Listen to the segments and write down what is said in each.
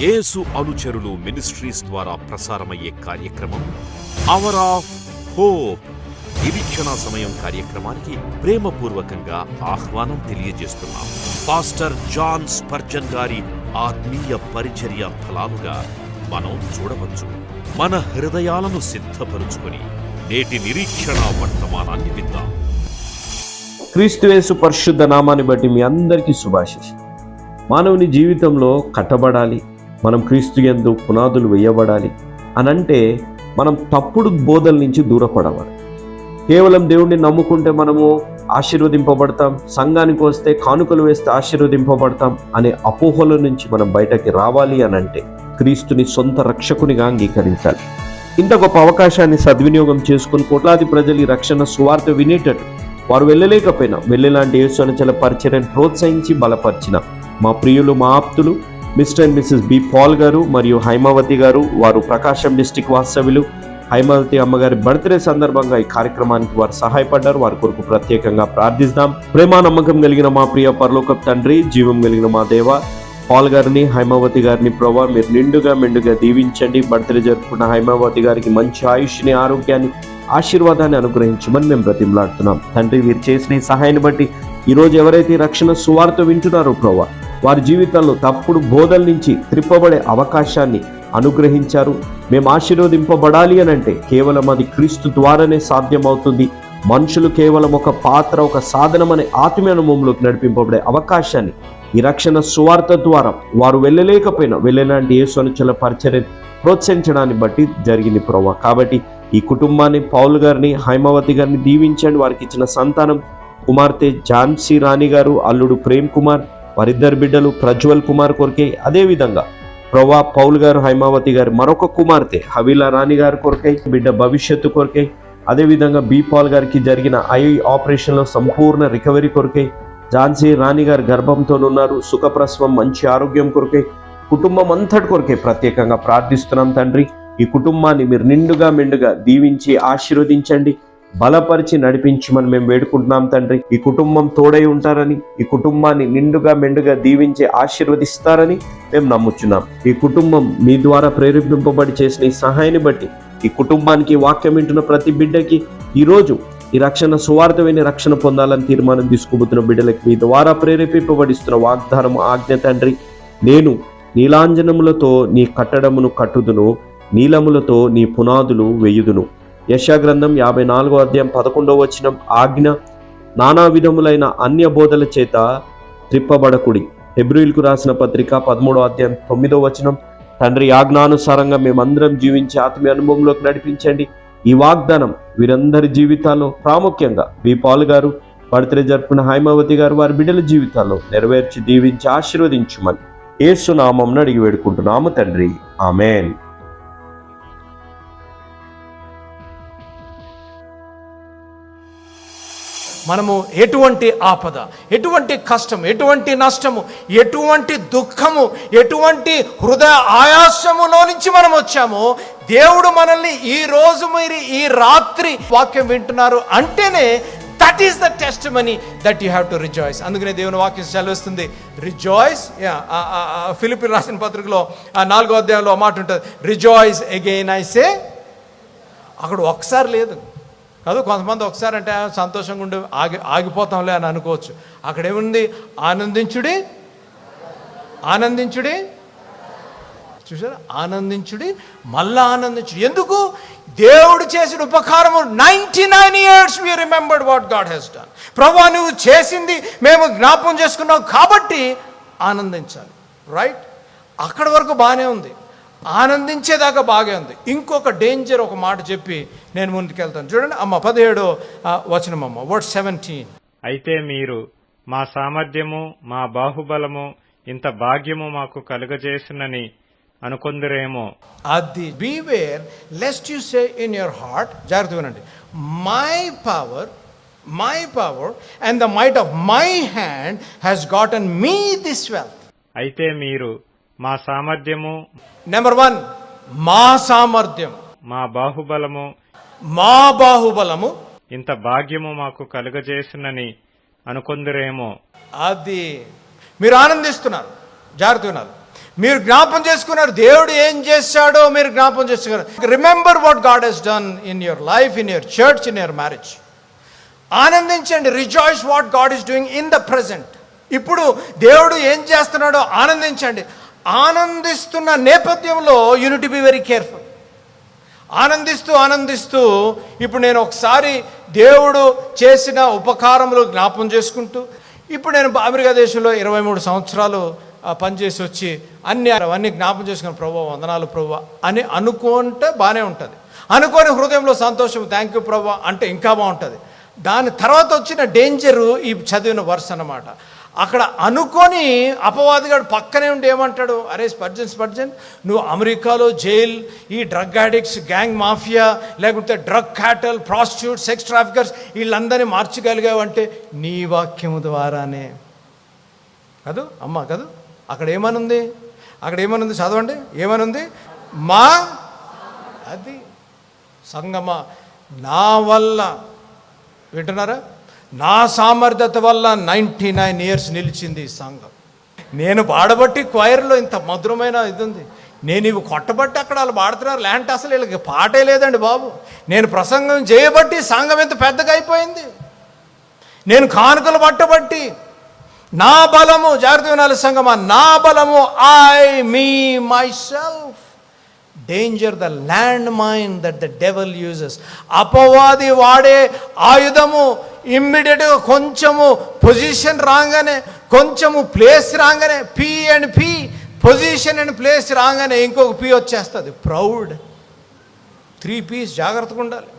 యేసు అనుచరులు మినిస్ట్రీస్ ద్వారా ప్రసారమయ్యే కార్యక్రమం అవర్ ఆఫ్ హోప్. నిరీక్షణ సమయం కార్యక్రమానికి ప్రేమపూర్వకంగా ఆహ్వానం తెలియజేస్తున్నాం. పాస్టర్ జాన్ స్పర్జన్ గారి ఆత్మీయ పరిచర్య ఫలాలుగా మనం చూడవచ్చు. మన హృదయాలను సిద్ధపరుచుకొని నేటి నిరీక్షణ వర్తమానాన్ని విందాం. క్రీస్తు యేసు పరిశుద్ధ నామాన్ని బట్టి మీ అందరికీ శుభాశీస్సులు. మానవుని జీవితంలో కట్టబడాలి, మనం క్రీస్తు యందు పునాదులు వేయబడాలి అనంటే మనం తప్పుడు బోధల నుంచి దూరపడవాలి. కేవలం దేవుణ్ణి నమ్ముకుంటే మనము ఆశీర్వదింపబడతాం, సంఘానికి వస్తే కానుకలు వేస్తే ఆశీర్వదింపబడతాం అనే అపోహల నుంచి మనం బయటకి రావాలి అనంటే క్రీస్తుని సొంత రక్షకునిగా అంగీకరించాలి. ఇంత గొప్ప అవకాశాన్ని సద్వినియోగం చేసుకుని కోట్లాది ప్రజలు ఈ రక్షణ సువార్త వినేటట్టు వారు వెళ్ళలేకపోయినా వెళ్ళేలాంటి యేసు అనుచరుల పరిచర్యను ప్రోత్సహించి బలపరిచిన మా ప్రియులు, మా ఆప్తులు Mr and Mrs B Paul garu మరియు హైమావతి గారు, వారు ప్రకాశం డిస్టిక్ వాస్తవ్యులు. హైమావతి అమ్మగారి బర్త్డే సందర్భంగా ఈ కార్యక్రమానికి వారు సహాయపడ్డారు. వారి కొరకు ప్రత్యేకంగా ప్రార్థిస్తాం. ప్రేమ నమ్మకం కలిగిన మా ప్రియ పరలోకపు తండ్రి, జీవం కలిగిన మా దేవ, పాల్ గారిని, హైమావతి గారిని ప్రభా మీరు నిండుగా మెండుగా దీవించండి. బర్త్డే జరుపుకున్న హైమావతి గారికి మంచి ఆయుష్ని, ఆరోగ్యాన్ని, ఆశీర్వాదాన్ని అనుగ్రహించమని మేము బ్రతిమలాడుతున్నాం. తండ్రి వీరు చేసిన ఈ సహాయాన్ని బట్టి ఈరోజు ఎవరైతే రక్షణ సువార్త వింటున్నారో ప్రభా వారి జీవితాల్లో తప్పుడు బోధల నుంచి త్రిప్పబడే అవకాశాన్ని అనుగ్రహించారు. మేము ఆశీర్వదింపబడాలి అనంటే కేవలం అది క్రీస్తు ద్వారానే సాధ్యమవుతుంది. మనుషులు కేవలం ఒక పాత్ర, ఒక సాధనం అనే ఆత్మీయ అనుభవంలోకి నడిపింపబడే అవకాశాన్ని ఈ రక్షణ సువార్త ద్వారా వారు వెళ్ళలేకపోయినా వెళ్ళేలాంటి యేసు అనుచరుల పరిచర్యను ప్రోత్సహించడాన్ని బట్టి జరిగింది ప్రభా. కాబట్టి ఈ కుటుంబాన్ని, పౌల్ గారిని, హైమావతి గారిని దీవించండి. వారికి ఇచ్చిన సంతానం కుమార్తె ఝాన్సీ రాణి గారు, అల్లుడు ప్రేమ్ కుమార్, వారిద్దరు బిడ్డలు ప్రజ్వల్ కుమార్ కొరకే, అదేవిధంగా ప్రభా పౌల్ గారు, హైమావతి గారు మరొక కుమార్తె హవీలా రాణి గారి కొరకై, బిడ్డ భవిష్యత్తు కొరకై, అదేవిధంగా బి పాల్ గారికి జరిగిన ఐ ఆపరేషన్లో సంపూర్ణ రికవరీ కొరకై, ఝాన్సీ రాణి గారు గర్భంతో ఉన్నారు, సుఖప్రసవం, మంచి ఆరోగ్యం కొరకై, కుటుంబం అంతటి కొరకే ప్రత్యేకంగా ప్రార్థిస్తున్నాం తండ్రి. ఈ కుటుంబాన్ని మీరు నిండుగా మెండుగా దీవించి ఆశీర్వదించండి, బలపరిచి నడిపించమని మేము వేడుకుంటున్నాం తండ్రి. ఈ కుటుంబం తోడై ఉంటారని, ఈ కుటుంబాన్ని నిండుగా మెండుగా దీవించి ఆశీర్వదిస్తారని మేము నమ్ముచున్నాం. ఈ కుటుంబం మీ ద్వారా ప్రేరేపింపబడి చేసిన ఈ సహాయాన్ని బట్టి ఈ కుటుంబానికి, వాక్యం వింటున్న ప్రతి బిడ్డకి ఈరోజు ఈ రక్షణ సువార్త విని రక్షణ పొందాలని తీర్మానం తీసుకుపోతున్న బిడ్డలకి మీ ద్వారా ప్రేరేపింపబడిస్తున్న వాగ్దానం, ఆజ్ఞ తండ్రి, నేను నీలాంజనములతో నీ కట్టడమును కట్టుదును, నీలములతో నీ పునాదులు వేయుదును. యెషయా గ్రంథం 54వ అధ్యాయం 11వ వచనం, ఆజ్ఞ, నానా విధములైన అన్య బోధల చేత త్రిప్పబడకుడి. హెబ్రీయులకు రాసిన పత్రిక 13వ అధ్యాయం 9వ వచనం, తండ్రి ఆజ్ఞానుసారంగా మేమందరం జీవించి ఆత్మీయ అనుభవంలోకి నడిపించండి. ఈ వాగ్దానం వీరందరి జీవితాల్లో, ప్రాముఖ్యంగా బి పాల్ గారు, బర్త్డే జరుపుకున్న హైమావతి గారు, వారి బిడ్డల జీవితాల్లో నెరవేర్చి దీవించి ఆశీర్వదించుమని యేసు నామమున అడిగి వేడుకుంటున్నాము తండ్రి, ఆమేన్. మనము ఎటువంటి ఆపద, ఎటువంటి కష్టం, ఎటువంటి నష్టము, ఎటువంటి దుఃఖము, ఎటువంటి హృదయ ఆయాసములో నుంచి మనం వచ్చామో దేవుడు మనల్ని ఈ రోజు మీరు ఈ రాత్రి వాక్యం వింటున్నారు అంటేనే that is the testimony that you have to rejoice. అందుకనే దేవుని వాక్యం సెలవిస్తుంది, రిజాయిస్. ఫిలిప్పీయులకు రాసిన పత్రికలో 4వ అధ్యాయంలో మాట ఉంటుంది, రిజాయిస్ అగైన్ ఐ సే. అక్కడ ఒకసారి లేదు కాదు, కొంతమంది ఒకసారి అంటే సంతోషంగా ఉండి ఆగిపోతాంలే అని అనుకోవచ్చు. అక్కడ ఏముంది, ఆనందించుడి, ఆనందించుడి, చూసారా, ఆనందించుడి, మళ్ళా ఆనందించుడి. ఎందుకు? దేవుడు చేసిన ఉపకారము 99 years we remembered what God has done. ప్రభువా నువ్వు చేసింది మేము జ్ఞాపకం చేసుకున్నావు కాబట్టి ఆనందించాలి. రైట్, అక్కడి వరకు బాగానే ఉంది, ఆనందించేదాకా బాగా ఉంది. ఇంకొక డేంజర్ ఒక మాట చెప్పి నేను ముందుకెళ్తాను. చూడండి అమ్మ 17వ వచనం అమ్మ, వర్స్ 17. అయితే మీరు మా సామర్థ్యము, మా బాహుబలము, ఇంత భాగ్యము మాకు కలుగజేసునని అనుకొందురేమో. అది beware lest you say in your heart, జాగ్రత్త వినండి, my power and the might of my hand has gotten me this wealth. అయితే మీరు మా సామర్థ్యము, నెంబర్ 1 మా సామర్థ్యం, మా బాహుబలము, మా బాహుబలము, ఇంత భాగ్యము మాకు కలుగజేసునని అనుకొందురేమో. అది మీరు ఆనందిస్తున్నారు, జాగ్రత్త విన్నారు, మీరు జ్ఞాపం చేసుకున్నారు, దేవుడు ఏం చేశాడో మీరు జ్ఞాపం చేసుకున్నారు. Remember what God has done in your life, in your church, in your marriage. ఆనందించండి. Rejoice what God is doing in the present. ఇప్పుడు దేవుడు ఏం చేస్తున్నాడో ఆనందించండి. ఆనందిస్తున్న నేపథ్యంలో యూనిట్ బి వెరీ కేర్ఫుల్. ఆనందిస్తూ ఇప్పుడు నేను ఒకసారి దేవుడు చేసిన ఉపకారములు జ్ఞాపం చేసుకుంటూ, ఇప్పుడు నేను అమెరికా దేశంలో 23 సంవత్సరాలు పనిచేసి వచ్చి అవన్నీ జ్ఞాపం చేసుకున్న ప్రభువా వందనాలు ప్రభువా అని అనుకుంటే బాగానే ఉంటుంది. అనుకోని హృదయంలో సంతోషం, థ్యాంక్ యూ ప్రభువా అంటే ఇంకా బాగుంటుంది. దాని తర్వాత వచ్చిన డేంజరు ఈ చదివిన వర్స్ అన్నమాట. అక్కడ అనుకొని అపవాదిగాడు పక్కనే ఉండి ఏమంటాడు, అరే స్పర్జన్ నువ్వు అమెరికాలో జైల్, ఈ డ్రగ్ అడిక్ట్స్, గ్యాంగ్ మాఫియా, లేకుంటే డ్రగ్ క్యాటల్, ప్రాస్టిట్యూట్, సెక్స్ ట్రాఫికర్స్ వీళ్ళందరినీ మార్చగలిగావంటే నీ వాక్యము ద్వారానే కదూ అమ్మ కదూ. అక్కడ ఏమనుంది చదవండి. ఏమనుంది? మా అది సంగమా నా వల్ల, వింటున్నారా, నా సామర్థ్యత వల్ల 99 years నిలిచింది ఈ సంఘం. నేను పాడబట్టి క్వైర్లో ఇంత మధురమైన ఇది ఉంది. నేను ఇవి కొట్టబట్టి అక్కడ వాళ్ళు పాడుతున్నారు, లేదంటే అసలు వీళ్ళకి పాటే లేదండి బాబు. నేను ప్రసంగం చేయబట్టి సంఘం ఎంత పెద్దగా అయిపోయింది. నేను కానుకలు పట్టబట్టి నా బలము, జాగ్రత్త వినాలి సంఘమా, నా బలము myself. Danger the land mine that the devil uses. అపవాది వాడే ఆయుధము ఇమ్మీడియట్గా కొంచెము పొజిషన్ రాగానే, కొంచెము ప్లేస్ రాగానే, P పొజిషన్ అండ్ ప్లేస్ రాగానే ఇంకొక P వచ్చేస్తుంది, ప్రౌడ్. 3 P's జాగ్రత్తగా ఉండాలి.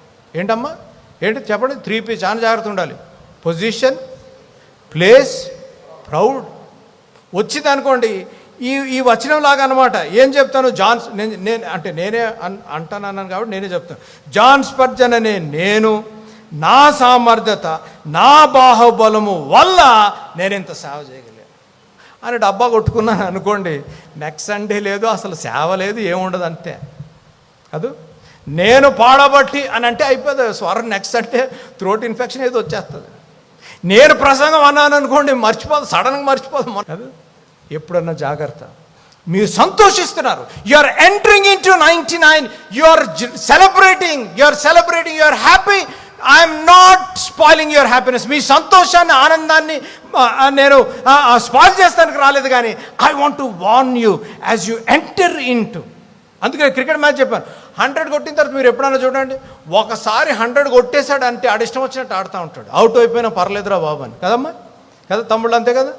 ఏంటమ్మా ఏంటి చెప్పండి? 3 P's చాలా జాగ్రత్తగా ఉండాలి. Position, place, proud. వచ్చింది అనుకోండి ఈ వచనం లాగా అనమాట. ఏం చెప్తాను? నేనే అంటానన్నాను కాబట్టి నేనే చెప్తాను. జాన్ స్పర్జన్ అనే నేను నా సామర్థ్యత, నా బాహుబలము వల్ల నేను ఇంత సేవ చేయగలిగాను అని డబ్బా కొట్టుకున్నాను అనుకోండి, నెక్స్ట్ సండే లేదు, అసలు సేవ లేదు, ఏముండదు, అంతే. అది నేను పాడబట్టి అని అంటే అయిపోతుంది స్వరం. నెక్స్ట్ అంటే థ్రోట్ ఇన్ఫెక్షన్ ఏదో వచ్చేస్తుంది. నేను ప్రసంగం అన్నాను అనుకోండి, మర్చిపోదు, సడన్గా మర్చిపోదు. అది ఎప్పుడన్నా జాగ్రత్త. మీరు సంతోషిస్తున్నారు, you are entering into 99, you are celebrating, you are happy. I'm not spoiling your happiness. మీ సంతోషాన్ని, ఆనందాన్ని నేను స్పాయిల్ చేస్తానికి రాలేదు, కానీ I want to warn you as you enter into. అందుకే క్రికెట్ మ్యాచ్ చెప్పాను, 100 కొట్టిన తర్వాత మీరు ఎప్పుడైనా చూడండి, ఒకసారి 100 కొట్టేశాడు అంటే ఆడ ఇష్టం వచ్చినట్టు ఆడుతూ ఉంటాడు. అవుట్ అయిపోయినా పర్లేదురా బాబు అని. కదమ్మా కదా తమ్ముళ్ళు, అంతే కదా.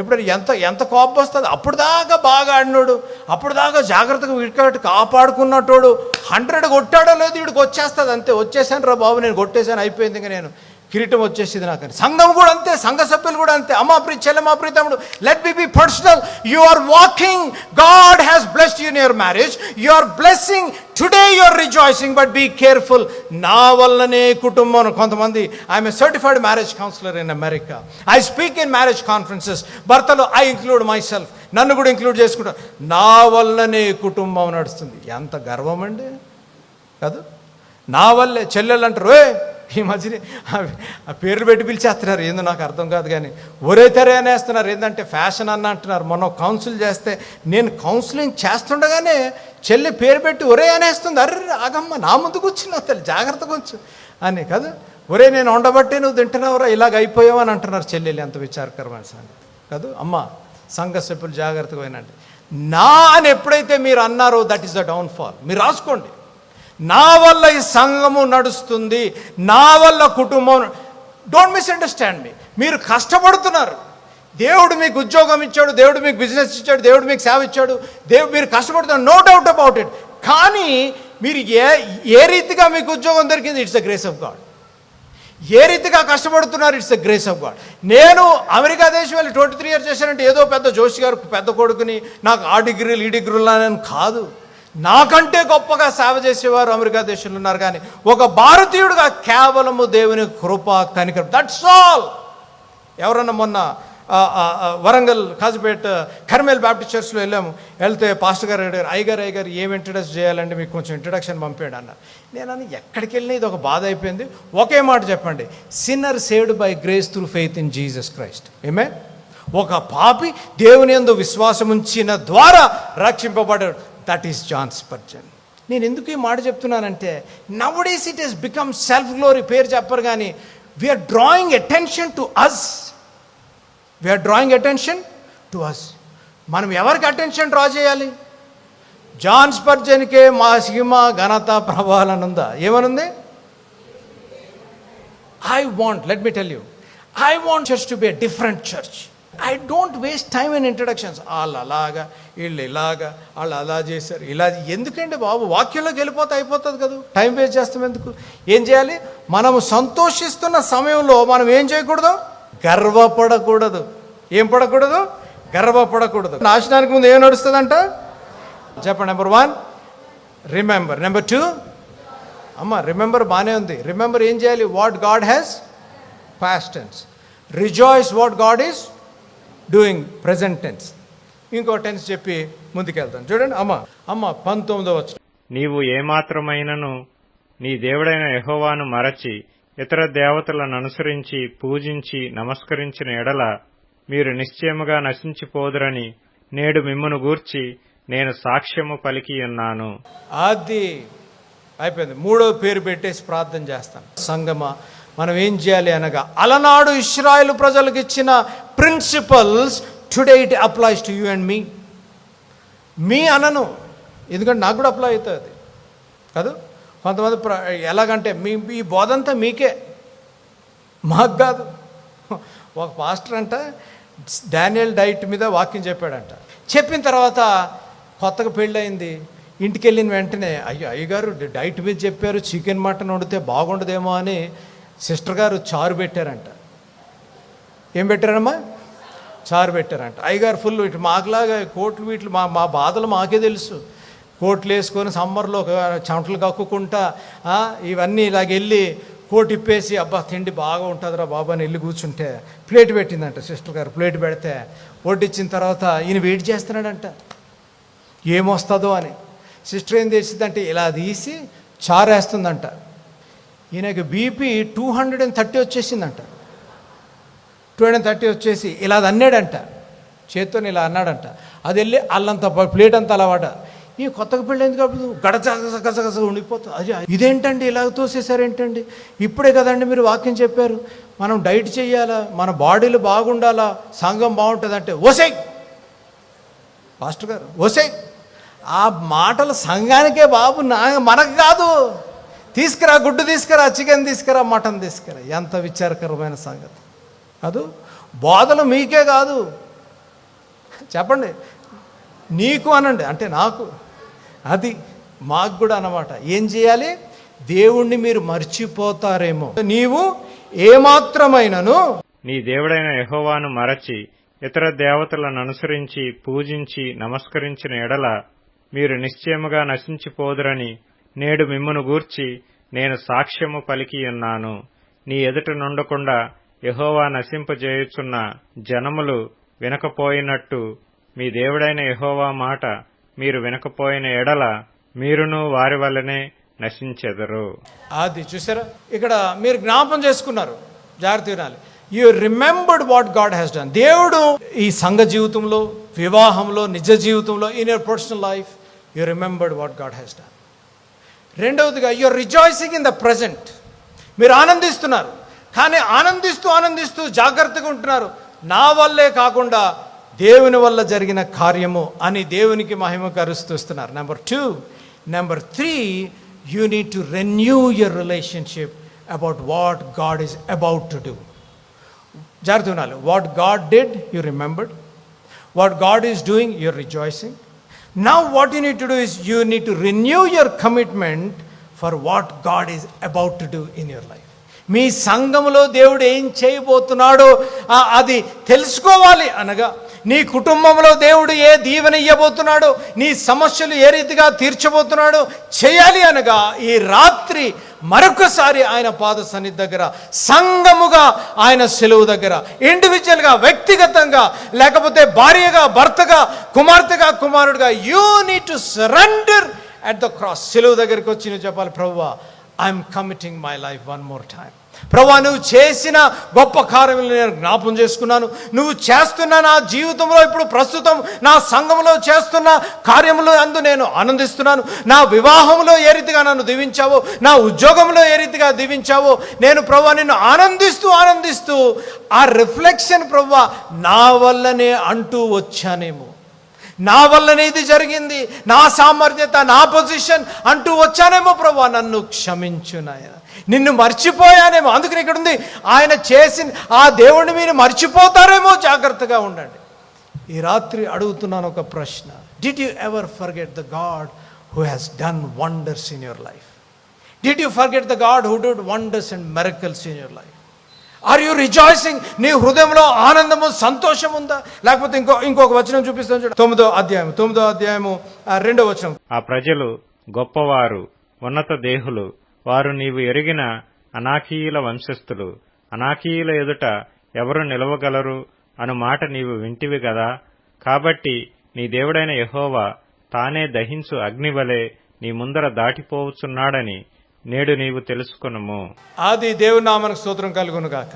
ఎప్పుడైనా ఎంత కోపం వస్తుంది. అప్పుడు దాకా బాగా ఆడినోడు, అప్పుడు దాకా జాగ్రత్తగా వికెట్ కాపాడుకున్నటోడు 100 కొట్టాడో లేదు వీడికి వచ్చేస్తుంది అంతే. వచ్చేసాను రా బాబు, నేను కొట్టేశాను, అయిపోయింది, ఇంకా నేను కిరీటం వచ్చేసింది నాకు. సంఘం కూడా అంతే, సంఘ సభ్యులు కూడా అంతే. అమ్మా ప్రీ చెల్లెమ్మా ప్రీ తమ్ముడు, let me be personal. You are walking, God has blessed you in your marriage, you are blessing today, you are rejoicing, but be careful. నా వల్లనే కుటుంబం. కొంతమంది, I'm a certified marriage counsellor in America, I speak in marriage conferences. భర్తలు I include myself, నన్ను కూడా include చేసుకుంటాను. నా వల్లనే కుటుంబం నడుస్తుంది. ఎంత గర్వం అండి కాదు. నా వల్లే. చెల్లెళ్ళు అంటారు, ఈ మధ్యనే ఆ పేర్లు పెట్టి పిలిచేస్తున్నారు, ఏందో నాకు అర్థం కాదు, కానీ ఒరే తెరే అనేస్తున్నారు. ఏంటంటే ఫ్యాషన్ అన్న అంటున్నారు. మొన్న కౌన్సిల్ చేస్తే, నేను కౌన్సిలింగ్ చేస్తుండగానే చెల్లి పేరు పెట్టి ఒరే అనేస్తుంది. అర్రే ఆగమ్మ, నా ముందు కూర్చున్నావు తల్లి, జాగ్రత్తగా కూర్చు అని కదా. ఒరే నేను ఉండబట్టే నువ్వు తింటున్నావురా, ఇలాగ అయిపోయావు అని అంటున్నారు చెల్లెలు. ఎంత విచారకరమైన సంగతి కాదు. అమ్మ సంఘ సభ్యులు జాగ్రత్తగా పోయినండి. నా అని ఎప్పుడైతే మీరు అన్నారో, దట్ ఈస్ ద డౌన్ఫాల్. మీరు రాసుకోండి, నా వల్ల ఈ సంఘము నడుస్తుంది, నా వల్ల కుటుంబం. డోంట్ మిస్అండర్స్టాండ్ మీ. మీరు కష్టపడుతున్నారు, దేవుడు మీకు ఉద్యోగం ఇచ్చాడు, దేవుడు మీకు బిజినెస్ ఇచ్చాడు, దేవుడు మీకు సేవ ఇచ్చాడు, మీరు కష్టపడుతున్నారు, నో డౌట్ అబౌట్ ఇట్. కానీ మీరు ఏ రీతిగా మీకు ఉద్యోగం దొరికింది, it's the grace of God. ఏ రీతిగా కష్టపడుతున్నారు, it's the grace of God. నేను అమెరికా దేశం వెళ్ళి 23 years చేశానంటే ఏదో పెద్ద జోషి గారు పెద్ద కొడుకుని, నాకు ఆ డిగ్రీలు ఈ డిగ్రీలు అని కాదు. నాకంటే గొప్పగా సేవ చేసేవారు అమెరికా దేశంలో ఉన్నారు, కానీ ఒక భారతీయుడుగా కేవలము దేవుని కృప కనికరం, దట్స్ ఆల్. ఎవరన్నా మొన్న వరంగల్ కాజీపేట కర్మేల్ బ్యాప్టిస్ట్ చర్చ్లో వెళ్తే పాస్టర్ గారు అడిగారు, అయ్యగారు ఏం ఇంట్రడ్యూస్ చేయాలంటే మీకు కొంచెం ఇంట్రడక్షన్ పంపాడు అన్నారు. నేను ఎక్కడికి వెళ్ళినా ఇది ఒక బాధ అయిపోయింది. ఒకే మాట చెప్పండి, sinner saved by grace through faith in Jesus Christ. ఏమే ఒక పాపి దేవుని యందు విశ్వాసం ఉంచిన ద్వారా రక్షింపబడ్డాడు. That is John Spurgeon. నేను ఎందుకు ఈ మాట చెప్తున్నానంటే, nowadays it has become self glory. పేరు చెప్పరు కానీ we're drawing attention to us. We're drawing attention to us. మనం ఎవరికి అటెన్షన్ డ్రా చేయాలి? జాన్ స్పర్జన్కే మహిమ ఘనత ప్రభావాలను ఉందా? ఏమనుంది? I want, let me tell you, I want church to be a different church. I don't waste time in introductions. వాళ్ళు అలాగా, వీళ్ళు ఇలాగా, వాళ్ళు అలా చేశారు, ఇలా. ఎందుకంటే బాబు, వాక్యంలోకి వెళ్ళిపోతే అయిపోతుంది కదా, టైం వేస్ట్ చేస్తాం ఎందుకు? ఏం చేయాలి? మనము సంతోషిస్తున్న సమయంలో మనం ఏం చేయకూడదు? గర్వపడకూడదు. ఏం పడకూడదు? గర్వపడకూడదు. నాశనానికి ముందు ఏం నడుస్తుందంట? చెప్పండి. Number 1 remember. నెంబర్ 2 అమ్మ రిమెంబర్ బాగానే ఉంది. రిమెంబర్ ఏం చేయాలి? What God has, past tense. Rejoice what God is doing, present tense. ఇంకో టెన్స్ చెప్పి ముందుకెళ్తాను. చూడండి అమ్మ 19వ వచనం. నీవు ఏమాత్రమైనను నీ దేవుడైన యెహోవాను మరచి ఇతర దేవతలను అనుసరించి పూజించి నమస్కరించిన ఎడల మీరు నిశ్చయముగా నశించిపోదురని నేడు మిమ్మును గూర్చి నేను సాక్ష్యము పలికి ఉన్నాను. అది అయిపోయింది. 3వ పేరు పెట్టేసి ప్రార్థన చేస్తాను. సంగమా, మనం ఏం చేయాలి అనగా, అలనాడు ఇశ్రాయేలు ప్రజలకు ఇచ్చిన principles today it applies to you and me. మీ అనను, ఎందుకంటే నాకు కూడా అప్లై అవుతుంది కాదు. కొంతమంది ఎలాగంటే ఈ బోధంతా మీకే, మాకు కాదు. ఒక పాస్టర్ అంట డానియల్ డైట్ మీద వాక్యం చెప్పాడంట. చెప్పిన తర్వాత కొత్తగా పెళ్ళయింది. ఇంటికి వెళ్ళిన వెంటనే అయ్యగారు డైట్ మీద చెప్పారు, చికెన్ మటన్ వండితే బాగుండదేమో అని సిస్టర్ గారు చారు పెట్టారంట. ఏం పెట్టారమ్మా? చారు పెట్టారంట. అయ్యగారు ఫుల్ ఇటు మాకులాగా కోట్లు వీట్లు మా బాధలు మాకే తెలుసు. కోట్లు వేసుకొని సమ్మర్లో చెమటలు కక్కుకుంటా ఇవన్నీ ఇలాగెళ్ళి కోట్ ఇప్పేసి అబ్బా తిండి బాగా ఉంటుందిరా బాబా అని వెళ్ళి కూర్చుంటే ప్లేట్ పెట్టిందంట సిస్టర్ గారు. ప్లేట్ పెడితే వడ్డిచ్చిన తర్వాత ఈయన వెయిట్ చేస్తున్నాడంట ఏమొస్తుందో అని. సిస్టర్ ఏం చేసిందంటే ఇలా తీసి చారేస్తుందంట. ఈయనకి బీపీ 230 వచ్చేసిందంట. 230 వచ్చేసి ఇలా అది అన్నాడంట, చేత్తో ఇలా అన్నాడంట. అది వెళ్ళి అల్లంత ప్లేట్ అంతా అలవాట. ఈ కొత్తగా పెళ్ళి ఎందుకు గడచగసగస ఉండిపోతుంది. అది ఇదేంటండి ఇలా తోసేసారేంటండి? ఇప్పుడే కదండి మీరు వాక్యం చెప్పారు మనం డైట్ చేయాలా, మన బాడీలు బాగుండాలా, సంఘం బాగుంటుంది అంటే ఓసై పాస్టర్ గారు ఓసై. ఆ మాటలు సంఘానికే బాబు, మనకు కాదు. తీసుకురా, గుడ్డు తీసుకురా, చికెన్ తీసుకురా, మటన్ తీసుకురా. ఎంత విచారకరమైన సంగతి కాదు. బోధలు మీకే కాదు, చెప్పండి నీకు అనండి, అంటే నాకు, అది మాకు కూడా అన్నమాట. ఏం చేయాలి? దేవుణ్ణి మీరు మర్చిపోతారేమో. నీవు ఏమాత్రమైనను నీ దేవుడైన యెహోవాను మరచి ఇతర దేవతలను అనుసరించి పూజించి నమస్కరించిన ఎడల మీరు నిశ్చయముగా నశించిపోదురని నేడు మిమ్మును గూర్చి నేను సాక్ష్యము పలికి ఉన్నాను. నీ ఎదుట నుండకుండా యెహోవా నశింపజేయుచున్న జనములు వినకపోయినట్టు మీ దేవుడైన యెహోవా మాట మీరు వినకపోయిన ఎడల మీరును వారి వల్లనే నశించెదరు. అది చూసారా, ఇక్కడ మీరు జ్ఞాపం చేసుకున్నారు. జాగ్రత్త వినాలి. You remembered what God has done. దేవుడు ఈ సంఘ జీవితంలో, వివాహంలో, నిజ జీవితంలో, in your personal life you remembered what God has done. రెండవదిగా you are rejoicing in the present. మీరు ఆనందిస్తున్నారు, కానీ ఆనందిస్తూ జాగ్రత్తగా ఉంటున్నారు. నా వల్లే కాకుండా దేవుని వల్ల జరిగిన కార్యము అని దేవునికి మహిమ కరుస్తున్నారు. Number 2. Number 3, you need to renew your relationship about what God is about to do. జాగ్రత్త వినాలి. What God did you remembered, what God is doing you're rejoicing. Now what you need to do is you need to renew your commitment for what God is about to do in your life. మీ సంఘములో దేవుడు ఏం చేయబోతున్నాడో అది తెలుసుకోవాలి. అనగా నీ కుటుంబంలో దేవుడు ఏ దీవెన ఇవ్వబోతున్నాడో, నీ సమస్యలు ఏ రీతిగా తీర్చబోతున్నాడో చేయాలి. అనగా ఈ రాత్రి మరొకసారి ఆయన పాద సన్నిధి దగ్గర, సంఘముగా ఆయన సెలవు దగ్గర, ఇండివిజువల్గా, వ్యక్తిగతంగా, లేకపోతే భార్యగా, భర్తగా, కుమార్తెగా, కుమారుడుగా, you need to surrender at the cross. సెలవు దగ్గరికి వచ్చి నువ్వు చెప్పాలి, ప్రభువా, I'm committing my life one more time. ప్రభువా, నువ్వు చేసిన గొప్ప కార్యములు నేను జ్ఞాపం చేసుకున్నాను. నువ్వు చేస్తున్న నా జీవితంలో ఇప్పుడు ప్రస్తుతం నా సంఘంలో చేస్తున్న కార్యములు అందు నేను ఆనందిస్తున్నాను. నా వివాహంలో ఏ రీతిగా నన్ను దీవించావో, నా ఉద్యోగంలో ఏ రీతిగా దీవించావో, నేను ప్రభువా నిన్ను ఆనందిస్తూ ఆ రిఫ్లెక్షన్ ప్రభువా నా వల్లనే అంటూ వచ్చానేమో, నా వల్లనే ఇది జరిగింది, నా సామర్థ్యత, నా పొజిషన్ అంటూ వచ్చానేమో ప్రభువా, నన్ను క్షమించు నాయన, నిన్ను మర్చిపోయానేమో. అందుకని ఇక్కడ ఉంది, ఆయన చేసిన ఆ దేవుడిని మీరు మర్చిపోతారేమో, జాగ్రత్తగా ఉండండి. ఈ రాత్రి అడుగుతున్నాను ఒక ప్రశ్న. Did you ever forget the God who has done wonders in your life? Did you forget the God who did wonders and miracles in your life? Are you rejoicing? నీ హృదయంలో ఆనందము, సంతోషం ఉందా? లేకపోతే ఇంకొక వచనం చూపిస్తాను చూడండి, 9వ అధ్యాయము 2వ వచనం. ఆ ప్రజలు గొప్పవారు, ఉన్నత దేహులు, వారు నీవు ఎరిగిన అనాకీయుల వంశస్థులు. అనాకీయుల ఎదుట ఎవరు నిలవగలరు అను మాట నీవు వింటివి గదా. కాబట్టి నీ దేవుడైన యెహోవా తానే దహించు అగ్నివలే నీ ముందర దాటిపోవచ్చున్నాడని నేడు నీవు తెలుసుకొనుము. అది దేవుని నామమునకు స్తోత్రం కలుగును గాక.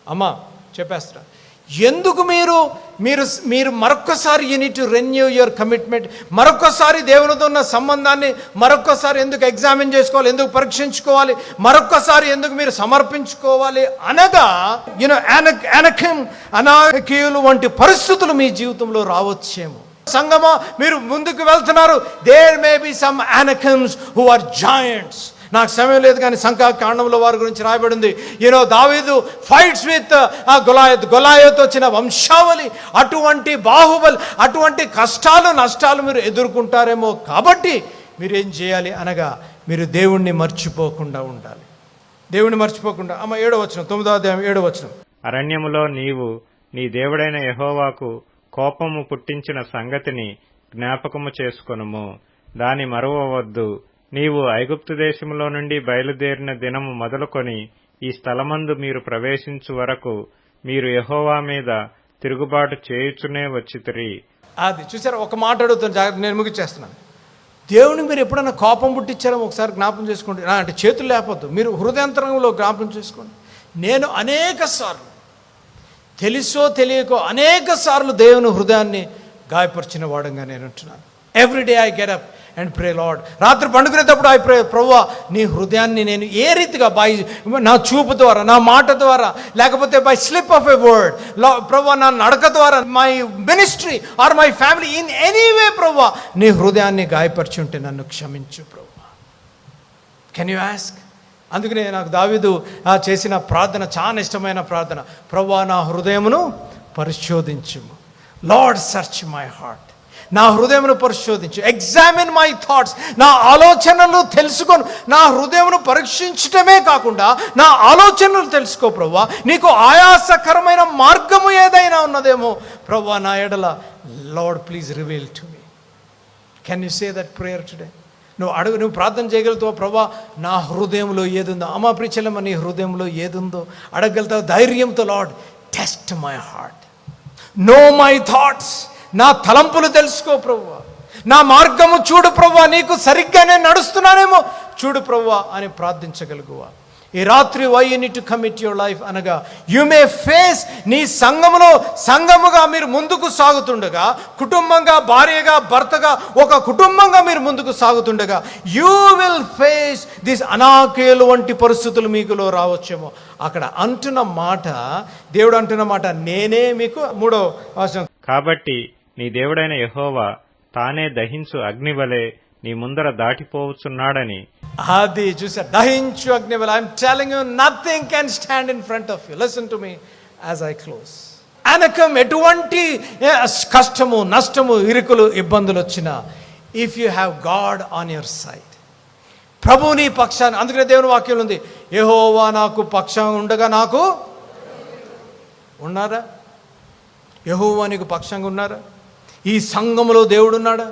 అమ్మా చెప్పేస్తా, ఎందుకు మీరు మరొక్కసారి you need to renew your commitment. మరొక్కసారి దేవునితో ఉన్న సంబంధాన్ని మరొక్కసారి ఎందుకు ఎగ్జామిన్ చేసుకోవాలి, ఎందుకు పరీక్షించుకోవాలి, మరొక్కసారి ఎందుకు మీరు సమర్పించుకోవాలి అనగా, అనాకీయులు వంటి పరిస్థితులు మీ జీవితంలో రావచ్చేమో. సంగమా, మీరు ముందుకు వెళ్తున్నారు. There may be some Anakims who are giants. నాకు సమయం లేదు కానీ సంఖ్యాకాండంలో వారి గురించి రాయబడింది. దావీదు ఫైట్స్ విత్ గొలాయత్ వచ్చిన వంశావళి, అటువంటి బాహుబలి, అటువంటి కష్టాలు నష్టాలు మీరు ఎదుర్కొంటారేమో. కాబట్టి మీరు ఏం చేయాలి అనగా, మీరు దేవుణ్ణి మర్చిపోకుండా ఉండాలి. దేవుణ్ణి మర్చిపోకుండా. అమ్మ 7వ వచనం, 9వ అధ్యాయం 7వ వచనం. అరణ్యములో నీవు నీ దేవుడైన యెహోవాకు కోపము పుట్టించిన సంగతిని జ్ఞాపకము చేసుకొనుము, దాని మరువవద్దు. నీవు ఐగుప్తు దేశములో నుండి బయలుదేరిన దినము మొదలుకొని ఈ స్థలమందు మీరు ప్రవేశించు వరకు మీరు యెహోవా మీద తిరుగుబాటు చేయుచునే వచ్చితిరి. అది చూసారా, ఒక మాట అడుగుతాను, జాగ్రత్త, నేను ముగిచ్చేస్తున్నాను. దేవునికి మీరు ఎప్పుడైనా కోపం పుట్టించారో ఒకసారి జ్ఞాపం చేసుకోండి. అంటే చేతులు లేకపోద్దు, మీరు హృదయాంతరంలో జ్ఞాపం చేసుకోండి. నేను అనేక సార్లు తెలుసో తెలియకో అనేక సార్లు దేవుని హృదయాన్ని గాయపరిచిన వాడంగా నేను ఉంటున్నాను. Everyday I get up and pray lord. రాత్రి పండుకునేటప్పుడు ఐ ప్రే, ప్రభువా నీ హృదయాన్ని నేను ఏ రీతిగా నా చూపు ద్వారా, నా మాట ద్వారా, లేకపోతే by slip of a word, ప్రభువా నా నడక ద్వారా, my ministry or my family, in anyway ప్రభువా నీ హృదయాన్ని గాయపరిచి ఉంటే నన్ను క్షమించు ప్రభువా. Can you ask? అందుకనే నాకు దావీదు చేసిన ప్రార్థన చాలా ఇష్టమైన ప్రార్థన. ప్రభువా నా హృదయమును పరిశోధించుము. Lord search my heart. నా హృదయమును పరిశోధించు. Examine my thoughts. నా ఆలోచనలు తెలుసుకొని, నా హృదయమును పరీక్షించటమే కాకుండా నా ఆలోచనలు తెలుసుకో ప్రభువా. నీకు ఆయాసకరమైన మార్గము ఏదైనా ఉన్నదేమో ప్రభువా నా ఎడల, lord please reveal to me. Can you say that prayer today? నువ్వు ప్రార్థన చేయగలుగుతావు, ప్రభా నా హృదయంలో ఏదుందో, అమ్మా ప్రిచలమ్మ నీ హృదయంలో ఏదుందో అడగలుగుతావు ధైర్యంతో. Lord test my heart, know my thoughts. నా తలంపులు తెలుసుకో ప్రభువా, నా మార్గము చూడు ప్రభువా, నీకు సరిగ్గానే నడుస్తున్నానేమో చూడు ప్రభువా అని ప్రార్థించగలుగువా. ఈ రాత్రి why you need to commit your life అనగా, యు మే ఫేస్, నీ సంఘముగా మీరు ముందుకు సాగుతుండగా, కుటుంబంగా, భార్యగా, భర్తగా, ఒక కుటుంబంగా మీరు ముందుకు సాగుతుండగా, యూ విల్ ఫేస్ దిస్ అనాకేలు వంటి పరిస్థితులు మీకులో రావచ్చేమో. అక్కడ అంటున్న మాట, దేవుడు అంటున్న మాట, నేనే మీకు 3వ వచనం, కాబట్టి నీ దేవుడైన యెహోవా తానే దహించు అగ్నివలే నీ ముందర దాటిపోవచ్చున్నాడని. అది చూసారు, దహించు అగ్నివల. I'm telling you, nothing can stand in front of you. Listen to me as I close. అనకం ఎటువంటి కష్టము, నష్టము, ఇరుకులు, ఇబ్బందులు వచ్చినా, if you have God on your side, ప్రభు నీ పక్షాన్ని. అందుకనే దేవుని వాక్యం ఉంది, యెహోవా నాకు పక్షంగా ఉండగా నాకు ఉన్నారా? యెహోవా నీకు పక్షంగా ఉన్నారా? ఈ సంఘములో దేవుడున్నాడా?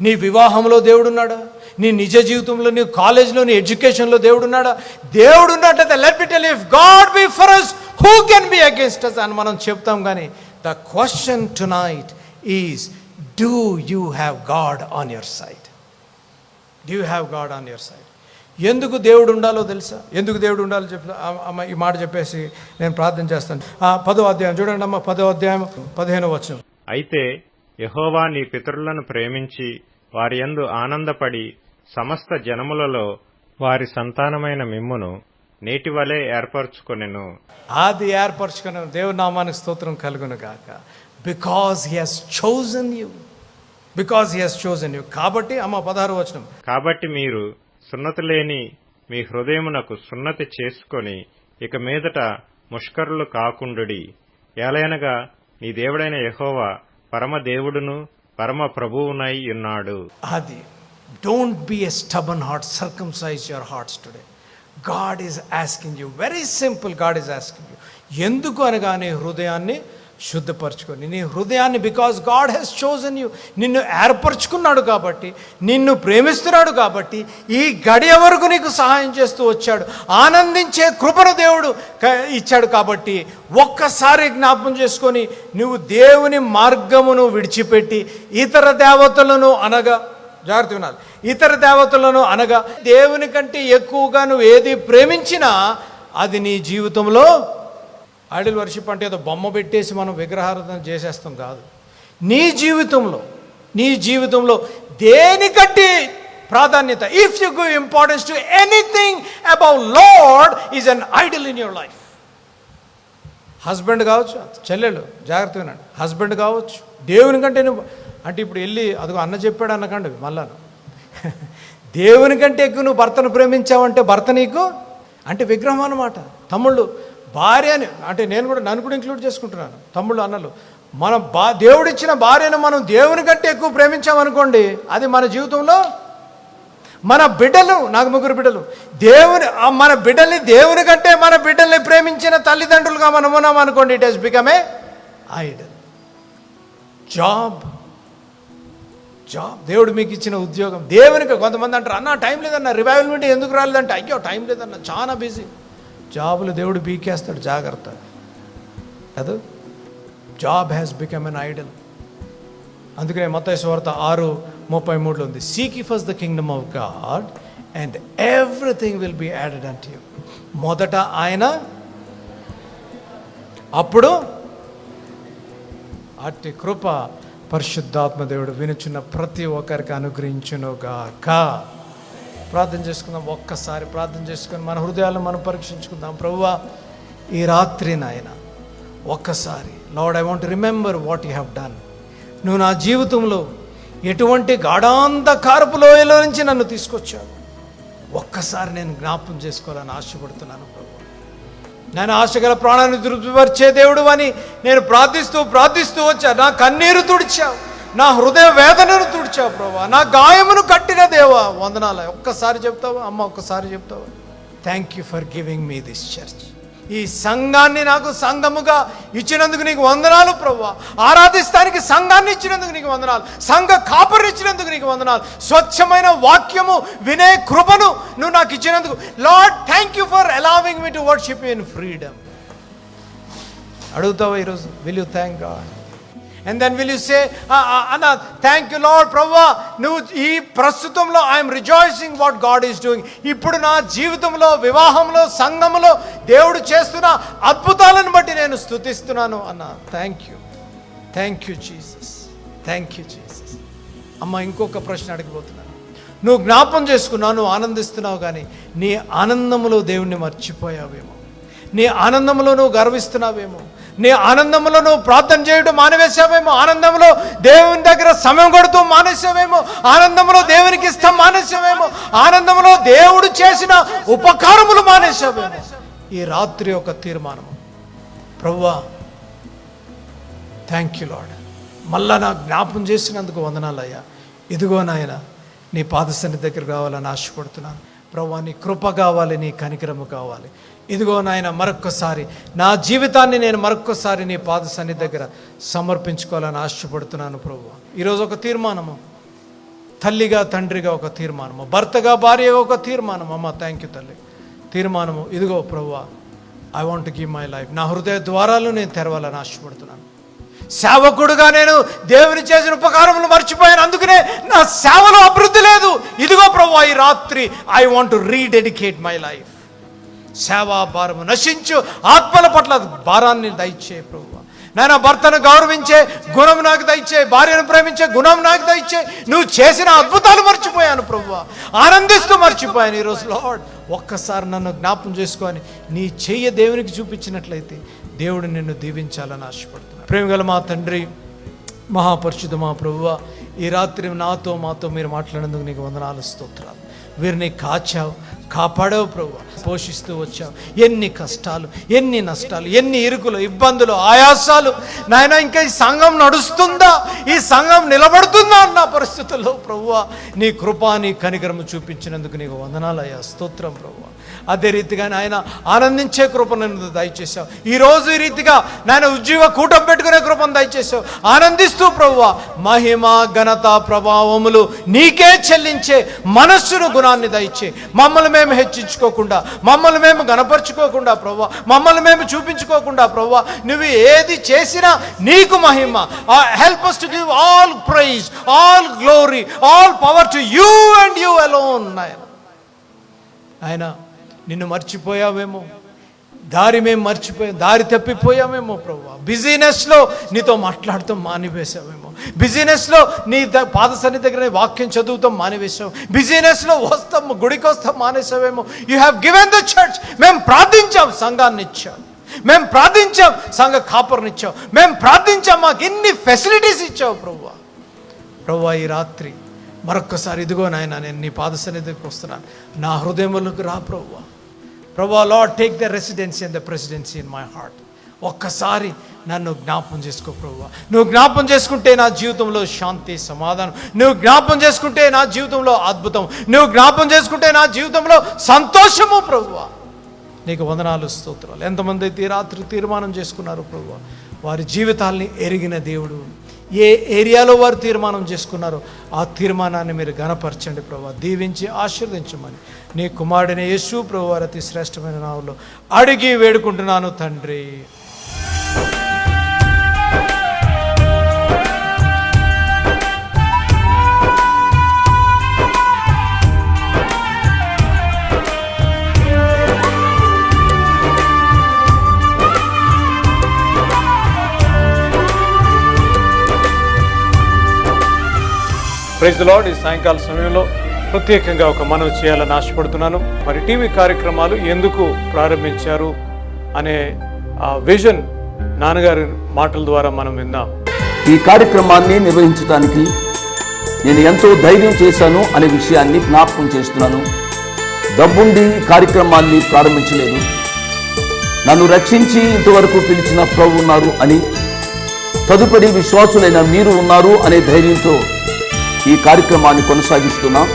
నీ వివాహంలో దేవుడున్నాడా? నీ నిజ జీవితంలో, నీ కాలేజ్లో, నీ ఎడ్యుకేషన్లో దేవుడున్నాడా? దేవుడున్నట్లయితే let me tell you, if God be for us, who can be against us అని మనం చెప్తాం. కానీ the question tonight is, do you have God on your side? Do you have God on your side? ఎందుకు దేవుడు ఉండాలో తెలుసా? ఎందుకు దేవుడు ఉండాలో అమ్మ ఈ మాట చెప్పేసి నేను ప్రార్థన చేస్తాను. 10వ అధ్యాయం చూడండి అమ్మ, 10వ అధ్యాయం 15వ వచనం. అయితే యెహోవా నీ పితరులను ప్రేమించి వారి యందు ఆనందపడి సమస్త జనములలో వారి సంతానమైన మిమ్మును నేటి వలె ఏర్పరచుకొనెను. అది ఏర్పరచుకున్న దేవుని నామానికి స్తోత్రం కలుగును గాక. Because he has chosen you, because he has chosen you. కాబట్టి అమ్మ 16వ వచనం. కాబట్టి మీరు సున్నతి లేని మీ హృదయమునకు సున్నతి చేసుకొని ఇక మీదట ముష్కరులు కాకుండుడి. ఏలయనగా నీ దేవుడైన యెహోవా పరమ దేవుడును పరమ ప్రభువునై ఉన్నాడు. అది don't be a stubborn heart, circumcise your hearts today. God is asking you, very simple, God is asking you. ఎందుకు అనగా నీ హృదయాన్ని శుద్ధపరచుకొని, నీ హృదయాన్ని, because God has chosen you. నిన్ను ఏర్పరచుకున్నాడు కాబట్టి, నిన్ను ప్రేమిస్తున్నాడు కాబట్టి, ఈ గడియ వరకు నీకు సహాయం చేస్తూ వచ్చాడు. ఆనందించే కృపను దేవుడు ఇచ్చాడు కాబట్టి ఒక్కసారి జ్ఞాపకం చేసుకొని నువ్వు దేవుని మార్గమును విడిచిపెట్టి ఇతర దేవతలను అనగా, జాగ్రత్త వినాలి, ఇతర దేవతలను అనగా దేవుని కంటే ఎక్కువగా నువ్వు ఏది ప్రేమించినా అది నీ జీవితంలో ఐడల్ వర్షిప్ అంటే ఏదో బొమ్మ పెట్టేసి మనం విగ్రహారాధన చేసేస్తాం కాదు. నీ జీవితంలో దేనికంటే ప్రాధాన్యత, if you give importance to anything about lord is an idol in your life. Husband కావచ్చు, చెల్లెలు జాగ్రత్త వినండి, హస్బెండ్ కావచ్చు, దేవుని కంటే నువ్వు అంటే ఇప్పుడు వెళ్ళి అదిగో అన్న చెప్పాడు అన్నకండి మళ్ళా దేవుని కంటే ఎక్కువ నువ్వు భర్తను ప్రేమించావంటే భర్త నీకు అంటే విగ్రహం అన్నమాట. తమ్ముళ్ళు భార్యని అంటే నన్ను కూడా ఇంక్లూడ్ చేసుకుంటున్నాను. తమ్ముళ్ళు అన్నలు, మన దేవుడిచ్చిన భార్యను మనం దేవుని కంటే ఎక్కువ ప్రేమించామనుకోండి, అది మన జీవితంలో మన బిడ్డలు, నాకు 3 బిడ్డలు, మన బిడ్డల్ని దేవుని కంటే మన బిడ్డల్ని ప్రేమించిన తల్లిదండ్రులుగా మనం ఉన్నాం అనుకోండి, it has become a Idol. Job, దేవుడు మీకు ఇచ్చిన ఉద్యోగం, దేవునికి కొంతమంది అంటారు అన్న టైం లేదన్న, రివైవల్ మీటింగ్ ఎందుకు రాలేదంటే అయ్యో టైం లేదన్న, చాలా బిజీ. జాబులు దేవుడు బీకేస్తాడు, జాగ్రత్త. అది job has become an Idol. అందుకనే మత్తయి సువార్త 6:33 ఉంది, seek ye first the kingdom of God and everything will be added unto you. మొదట ఆయన, అప్పుడు అట్టి కృప పరిశుద్ధాత్మ దేవుడు వినుచున్న ప్రతి ఒక్కరికి అనుగ్రహించునుగాక. ప్రార్థన చేసుకుందాం, ఒక్కసారి ప్రార్థన చేసుకుని మన హృదయాలను మనం పరీక్షించుకుందాం. ప్రభువా, ఈ రాత్రి నాయన ఒక్కసారి, lord I want to remember what you have done. నువ్వు నా జీవితంలో ఎటువంటి గాఢాంధకారపు లోయలో నుంచి నన్ను తీసుకొచ్చావు, ఒక్కసారి నేను జ్ఞాపకం చేసుకోవాలని ఆశపడుతున్నాను. ప్రభు, నేను ఆశగల ప్రాణాన్ని తృప్తిపరిచే దేవుడు అని నేను ప్రార్థిస్తూ వచ్చా. నా కన్నీరు తుడిచావు, నా హృదయ వేదనను తుడిచావు ప్రభా, నా గాయమును కట్టిన దేవా వందనాలు. ఒక్కసారి చెప్తావా అమ్మ, ఒక్కసారి చెప్తావా? Thank you for giving me this church. ఈ సంఘాన్ని నాకు సంఘముగా ఇచ్చినందుకు నీకు వందనాలు ప్రభువా. ఆరాధిస్తానికి సంఘాన్ని ఇచ్చినందుకు నీకు వందనాలు. సంఘ కాపరిని ఇచ్చినందుకు నీకు వందనాలు. స్వచ్ఛమైన వాక్యము వినే కృపను నువ్వు నాకు ఇచ్చినందుకు lord thank you for allowing me to worship you in freedom. అడుగుతావా ఈరోజు? Will you thank God? And then will you say, Anna, thank you Lord, Prabhu, నువ్వు ఈ ప్రస్తుతంలో I'm rejoicing what God is doing. ఇప్పుడు నా జీవితంలో, వివాహంలో, సంఘంలో దేవుడు చేస్తున్న అద్భుతాలను బట్టి నేను స్తుతిస్తున్నాను అన్న. Thank you Jesus, thank you Jesus. అమ్మ, ఇంకొక ప్రశ్న అడిగిపోతున్నాను. నువ్వు జ్ఞాపం చేసుకున్నావు, నువ్వు ఆనందిస్తున్నావు, కానీ నీ ఆనందంలో దేవుణ్ణి మర్చిపోయావేమో, నీ ఆనందంలో నువ్వు గర్విస్తున్నావేమో, నీ ఆనందంలో నువ్వు ప్రార్థన చేయడం మానేసావేమో, ఆనందంలో దేవుని దగ్గర సమయం కొడుతూ మానేసావేమో, ఆనందంలో దేవునికి ఇష్టం మానేసావేమో, ఆనందంలో దేవుడు చేసిన ఉపకారములు మానేసావేమో. ఈ రాత్రి ఒక తీర్మానం, ప్రభువా థ్యాంక్ యూ లార్డ్, మళ్ళా నా జ్ఞాపం చేసినందుకు వందనాలయ్యా. ఇదిగో నాయన, నీ పాద సన్నిధి దగ్గర కావాలని ఆశపడుతున్నాను ప్రభువా. నీ కృప కావాలి, నీ కనికరము కావాలి. ఇదిగో నాయన, మరొక్కసారి నా జీవితాన్ని నేను మరొక్కసారి నీ పాద సన్నిధి దగ్గర సమర్పించుకోవాలని ఆశపడుతున్నాను ప్రభువా. ఈరోజు ఒక తీర్మానము, తల్లిగా తండ్రిగా ఒక తీర్మానము, భర్తగా భార్యగా ఒక తీర్మానం. అమ్మ థ్యాంక్ యూ తల్లి. తీర్మానము, ఇదిగో ప్రభువా, I want to give my life. నా హృదయ ద్వారాలు నేను తెరవాలని ఆశపడుతున్నాను. సేవకుడుగా నేను దేవుని చేసిన ఉపకారములు మర్చిపోయాను, అందుకనే నా సేవలో అభివృద్ధి లేదు. ఇదిగో ప్రభువా, ఈ రాత్రి I want to rededicate my life. సేవా భారము నశించు ఆత్మల పట్ల భారాన్ని దయచే ప్రభువా. నాయన భర్తను గౌరవించే గుణం నాకు దయచే, భార్యను ప్రేమించే గుణం నాకు దయచే. నువ్వు చేసిన అద్భుతాలు మర్చిపోయాను ప్రభువా, ఆనందిస్తూ మర్చిపోయాను. ఈరోజు లార్డ్ ఒక్కసారి నన్ను జ్ఞాపం చేసుకొని నీ చెయ్యి దేవునికి చూపించినట్లయితే దేవుడు నిన్ను దీవించాలని ఆశపడుతున్నాను. ప్రేమగల మా తండ్రి, మహాపరిశుద్ధ మా ప్రభువా, ఈ రాత్రి మాతో మీరు మాట్లాడేందుకు నీకు వందనాలు, స్తోత్రాలు. వీరిని కాచావు, కాపాడావు ప్రభువా, పోషిస్తూ వచ్చావు. ఎన్ని కష్టాలు, ఎన్ని నష్టాలు, ఎన్ని ఇరుకులు, ఇబ్బందులు, ఆయాసాలు నాయన. ఇంకా ఈ సంఘం నడుస్తుందా, ఈ సంఘం నిలబడుతుందా అన్న పరిస్థితుల్లో ప్రభువా నీ కృప, నీ కనికరము చూపించినందుకు నీకు వందనాలయ్యా, స్తోత్రం ప్రభువా. అదే రీతిగా నాయన ఆనందించే కృపను దయచేసావు. ఈరోజు ఈ రీతిగా నాయన ఉజ్జీవ కూటం పెట్టుకునే కృపను దయచేసావు. ఆనందిస్తూ ప్రభువా మహిమ, ఘనత, ప్రభావములు నీకే చెల్లించే మనస్సును, గుణాన్ని దయచే. మమ్మల్ని మేము హెచ్చించుకోకుండా, మమ్మల్ని మేము గణపరుచుకోకుండా ప్రభువా, మమ్మల్ని మేము చూపించుకోకుండా ప్రభువా, నువ్వు ఏది చేసినా నీకు మహిమ. Help us to give all praise, all glory, all power to you and you alone. ఆయన నిన్ను మర్చిపోయావేమో, మేము మర్చిపోయాం, దారి తప్పిపోయామేమో ప్రభువా. బిజీనెస్లో నీతో మాట్లాడతాం మానివేశామేమో, బిజీనెస్లో నీ పాద సన్నిధి దగ్గర వాక్యం చదువుతాం మానివేశాం, బిజీనెస్లో గుడికి వస్తాం మానేసావేమో. You have given the church. మేము ప్రార్థించాం, సంఘాన్ని ఇచ్చాం. మేము ప్రార్థించాం, సంఘ కాపర్ని ఇచ్చావు. మేము ప్రార్థించాం, మాకు ఎన్ని ఫెసిలిటీస్ ఇచ్చావు ప్రభువా. ఈ రాత్రి మరొక్కసారి ఇదిగో నాయన, నేను నీ పాద సన్నిధికి వస్తున్నాను. నా హృదయములకు రా ప్రభువా. Lord, take the residency and the presidency in my heart. ఒక్కసారి నన్ను జ్ఞాపం చేసుకో ప్రభువా. నువ్వు జ్ఞాపం చేసుకుంటే నా జీవితంలో శాంతి, సమాధానం. నువ్వు జ్ఞాపం చేసుకుంటే నా జీవితంలో అద్భుతం. నువ్వు జ్ఞాపం చేసుకుంటే నా జీవితంలో సంతోషము ప్రభువా. నీకు వందనాలు, స్తోత్రాలు. ఎంతమంది అయితే ఈ రాత్రి తీర్మానం చేసుకున్నారు ప్రభువా, వారి జీవితాల్ని ఎరిగిన దేవుడు. ఏ ఏరియాలో వారు తీర్మానం చేసుకున్నారో ఆ తీర్మానాన్ని మీరు ఘనపరచండి ప్రభువా. దీవించి ఆశీర్వదించమని నీ కుమారుడైన యేసు ప్రభువారి అతి శ్రేష్టమైన నామములో అడిగి వేడుకుంటున్నాను తండ్రి. Praise the Lord. ఈ సాయంకాల సమయంలో ప్రత్యేకంగా ఒక మనవి చేయాలని ఆశపడుతున్నాను. మరి టీవీ కార్యక్రమాలు ఎందుకు ప్రారంభించారు అనే ఆ విజన్ నాన్నగారి మాటల ద్వారా మనం విందాం. ఈ కార్యక్రమాన్ని నిర్వహించడానికి నేను ఎంతో ధైర్యం చేశాను అనే విషయాన్ని జ్ఞాపకం చేస్తున్నాను. డబ్బుండి కార్యక్రమాన్ని ప్రారంభించలేదు. నన్ను రక్షించి ఇంతవరకు పిలిచిన ప్రభు ఉన్నారు అని, తదుపరి విశ్వాసులైన మీరు ఉన్నారు అనే ధైర్యంతో ఈ కార్యక్రమాన్ని కొనసాగిస్తున్నాం.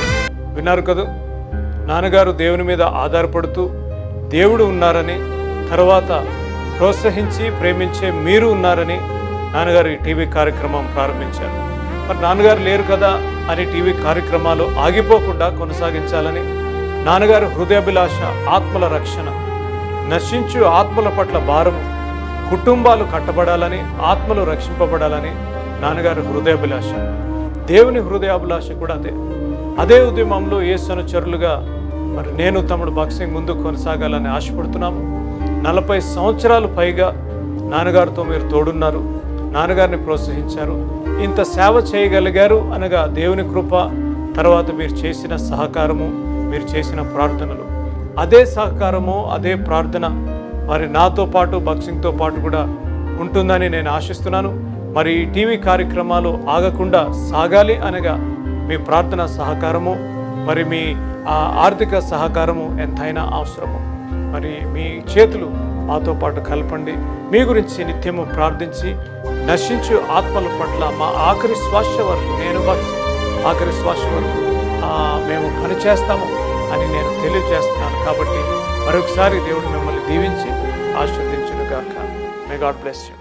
విన్నారు కదా, నాన్నగారు దేవుని మీద ఆధారపడుతూ దేవుడు ఉన్నారని, తర్వాత ప్రోత్సహించి ప్రేమించే మీరు ఉన్నారని నాన్నగారు ఈ టీవీ కార్యక్రమం ప్రారంభించారు. మరి నాన్నగారు లేరు కదా అని టీవీ కార్యక్రమాలు ఆగిపోకుండా కొనసాగించాలని, నాన్నగారు హృదయాభిలాష ఆత్మల రక్షణ, నశించు ఆత్మల పట్ల భారము, కుటుంబాలు కట్టబడాలని, ఆత్మలు రక్షింపబడాలని నాన్నగారు హృదయాభిలాష. దేవుని హృదయాభిలాష కూడా అదే ఉద్యమంలో యేసు అనుచరులుగా మరి నేను తమ్ముడు బాక్సింగ్ ముందుకు కొనసాగాలని ఆశపడుతున్నాము. 40 సంవత్సరాలు పైగా నాన్నగారితో మీరు తోడున్నారు, నాన్నగారిని ప్రోత్సహించారు, ఇంత సేవ చేయగలిగారు అనగా దేవుని కృప, తర్వాత మీరు చేసిన సహకారము, మీరు చేసిన ప్రార్థనలు. అదే సహకారము, అదే ప్రార్థన మరి నాతో పాటు బాక్సింగ్తో పాటు కూడా ఉంటుందని నేను ఆశిస్తున్నాను. మరి ఈ టీవీ కార్యక్రమాలు ఆగకుండా సాగాలి అనగా మీ ప్రార్థన సహకారము, మరి మీ ఆర్థిక సహకారము ఎంతైనా అవసరము. మరి మీ చేతులు మాతో పాటు కలపండి. మీ గురించి నిత్యము ప్రార్థించి నశించు ఆత్మల పట్ల మా ఆఖరి శ్వాస వరకు, నేను ఆఖరి శ్వాస వరకు మేము పనిచేస్తాము అని నేను తెలియజేస్తున్నాను. కాబట్టి మరొకసారి దేవుడు మిమ్మల్ని దీవించి ఆశీర్వదించును గాక. May God bless you.